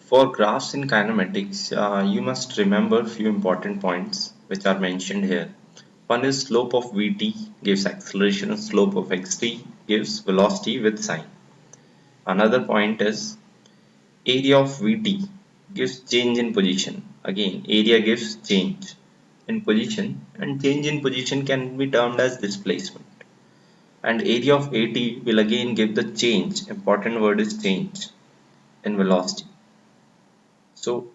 For graphs in kinematics, you must remember few important points which are mentioned here. One is slope of Vt gives acceleration, slope of xt gives velocity with sign. Another point is area of Vt gives change in position. Again, area gives change in position, and change in position can be termed as displacement. And area of AT will again give the change. Important word is change in velocity. So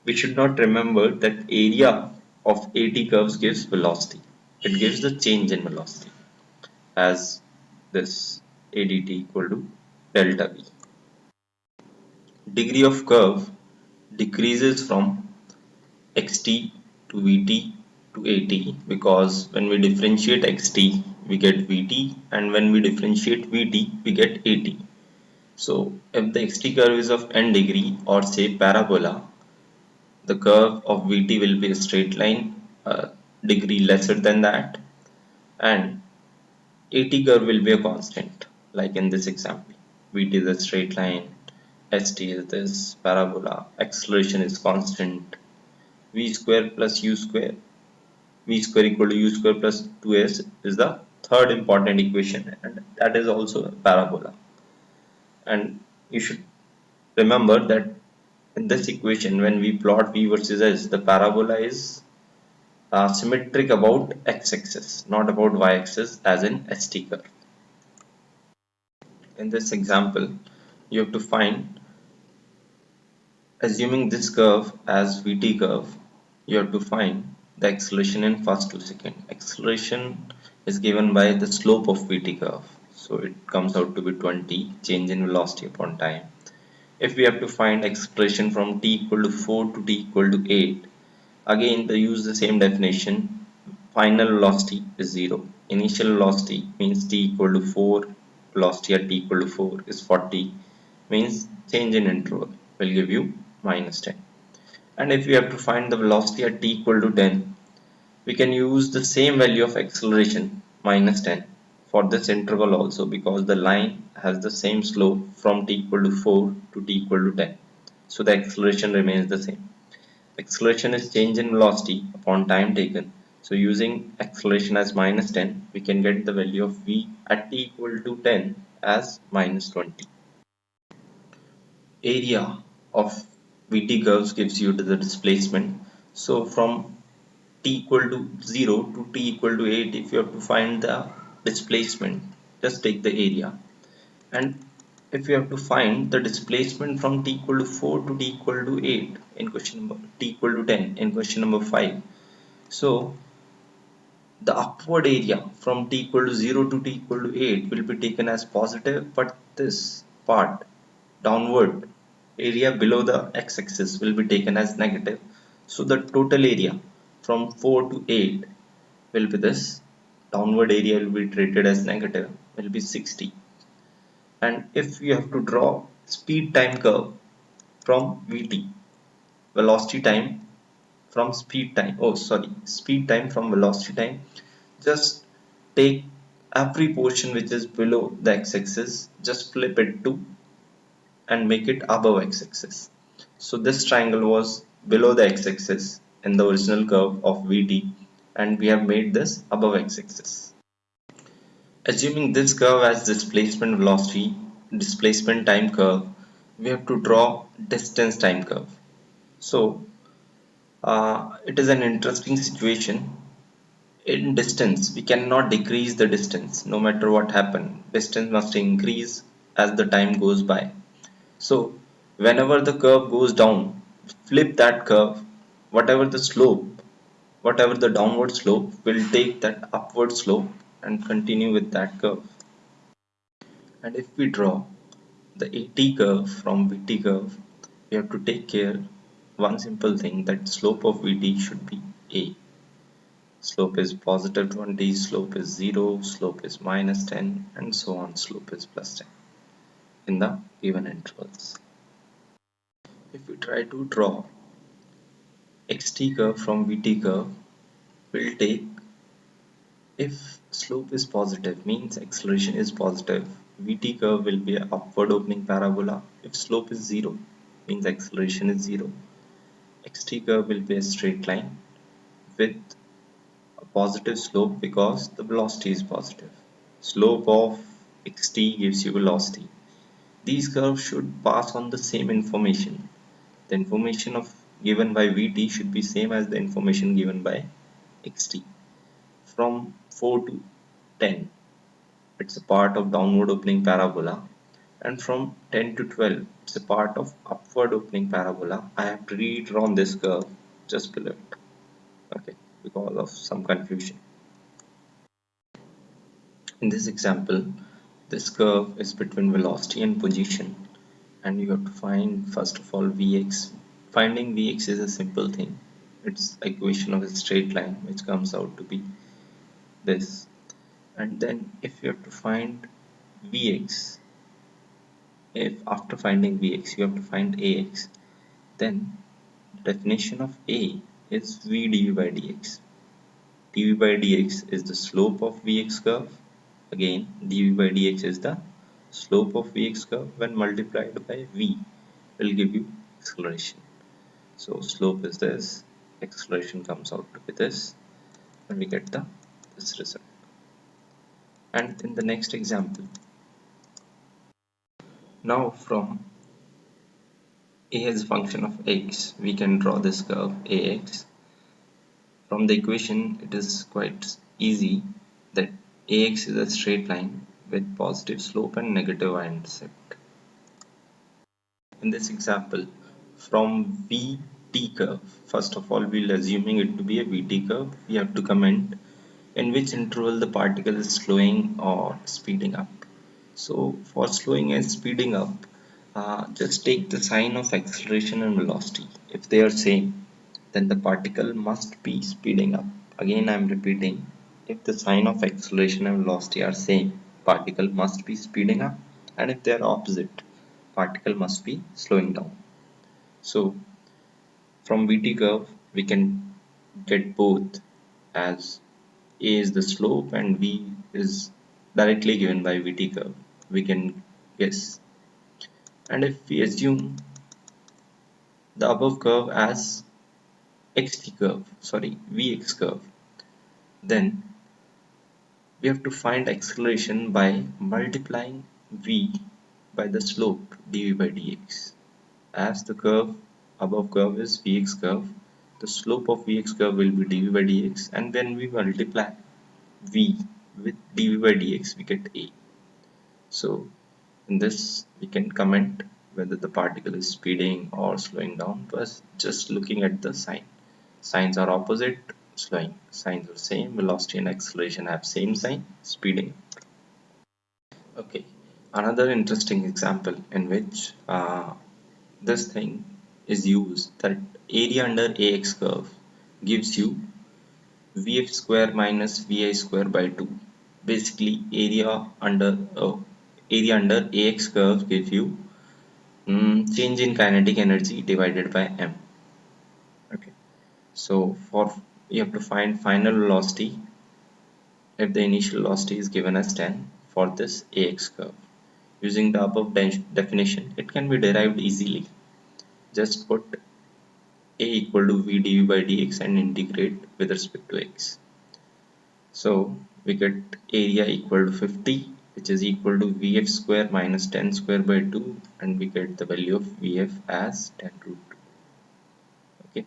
we should not remember that area of AT curves gives velocity. It gives the change in velocity as this ADT equal to delta V. Degree of curve decreases from xt to vt to at, because when we differentiate xt we get vt, and when we differentiate vt we get at. So if the xt curve is of n degree, or say parabola, the curve of Vt will be a straight line, degree lesser than that, and At curve will be a constant, like in this example. Vt is a straight line, St is this parabola, acceleration is constant, v square plus u square, v square equal to u square plus 2s is the third important equation, and that is also a parabola. And you should remember that in this equation, when we plot v versus s, the parabola is symmetric about x-axis, not about y-axis as in ST curve. In this example, you have to find, assuming this curve as VT curve, you have to find the acceleration in first 2 seconds. Acceleration is given by the slope of VT curve. So it comes out to be 20, change in velocity upon time. If we have to find acceleration from t equal to 4 to t equal to 8, again they use the same definition. Final velocity is 0. Initial velocity means t equal to 4, velocity at t equal to 4 is 40, means change in interval will give you minus 10. And if we have to find the velocity at t equal to 10, we can use the same value of acceleration minus 10 for this interval also, because the line has the same slope from t equal to 4 to t equal to 10. So the acceleration remains the same. Acceleration is change in velocity upon time taken. So using acceleration as minus 10, we can get the value of v at t equal to 10 as minus 20. Area of Vt curves gives you the displacement. So from t equal to 0 to t equal to 8, if you have to find the displacement, just take the area. And if you have to find the displacement from t equal to 4 to t equal to 8 in question number, t equal to 10 in question number 5, so the upward area from t equal to 0 to t equal to 8 will be taken as positive, but this part downward area below the x-axis will be taken as negative. So the total area from 4 to 8 will be this. Downward area will be treated as negative, will be 60. And if you have to draw speed time curve from Vt, velocity time from speed time, speed time from velocity time, just take every portion which is below the x-axis, just flip it to and make it above x-axis. So this triangle was below the x-axis in the original curve of Vt, and we have made this above x-axis. Assuming this curve as displacement velocity, displacement time curve, we have to draw distance time curve. So it is an interesting situation. In distance, we cannot decrease the distance no matter what happen. Distance must increase as the time goes by. So whenever the curve goes down, flip that curve, whatever the slope, whatever the downward slope, will take that upward slope and continue with that curve. And if we draw the AT curve from VT curve, we have to take care one simple thing, that slope of VT should be A. Slope is positive 20, slope is 0, slope is minus 10, and so on, slope is plus 10 in the given intervals. If we try to draw XT curve from VT curve, we'll take, if slope is positive means acceleration is positive, VT curve will be an upward opening parabola. If slope is 0, means acceleration is 0. XT curve will be a straight line with a positive slope because the velocity is positive. Slope of xt gives you velocity. These curves should pass on the same information. The information of given by Vt should be same as the information given by xt. From 4 to 10, it's a part of downward opening parabola, and from 10 to 12, it's a part of upward opening parabola. I have to redrawn this curve just below it, okay, because of some confusion. In this example, this curve is between velocity and position, and you have to find first of all Vx. Finding Vx is a simple thing. It's equation of a straight line which comes out to be this. And then if you have to find Vx, if after finding Vx you have to find Ax, then the definition of A is V dv by dx. dv by dx is the slope of Vx curve. Again, dv by dx is the slope of Vx curve when multiplied by V will give you acceleration. So slope is this, acceleration comes out to be this, and we get this result. And in the next example, now from A as a function of x, we can draw this curve Ax. From the equation, it is quite easy that Ax is a straight line with positive slope and negative y-intercept. In this example, from Vt curve, first of all, we'll assuming it to be a Vt curve, we have to comment in which interval the particle is slowing or speeding up. So for slowing and speeding up, just take the sign of acceleration and velocity. If they are same, then the particle must be speeding up. Again, I am repeating, if the sign of acceleration and velocity are same, particle must be speeding up, and if they are opposite, particle must be slowing down. So from Vt curve, we can get both, as A is the slope and V is directly given by Vt curve. We can guess. And if we assume the above curve as Vx curve, then we have to find acceleration by multiplying V by the slope dv by dx. As the curve above curve is Vx curve, the slope of Vx curve will be dv by dx, and when we multiply V with dv by dx, we get A. So in this we can comment whether the particle is speeding or slowing down by just looking at the sign. Signs are opposite, slowing. Signs are same, velocity and acceleration have same sign, speeding. Okay, another interesting example in which this thing is used, that area under AX curve gives you VF square minus VI square by 2. Basically area under AX curve gives you change in kinetic energy divided by m. Okay, so for you have to find final velocity if the initial velocity is given as 10 for this AX curve. Using the above definition, it can be derived easily. Just put A equal to V dv by dx and integrate with respect to x. So we get area equal to 50, which is equal to Vf square minus 10 square by 2, and we get the value of Vf as 10 root 2. Okay,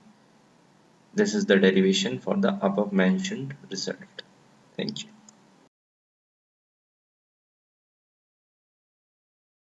this is the derivation for the above mentioned result. Thank you.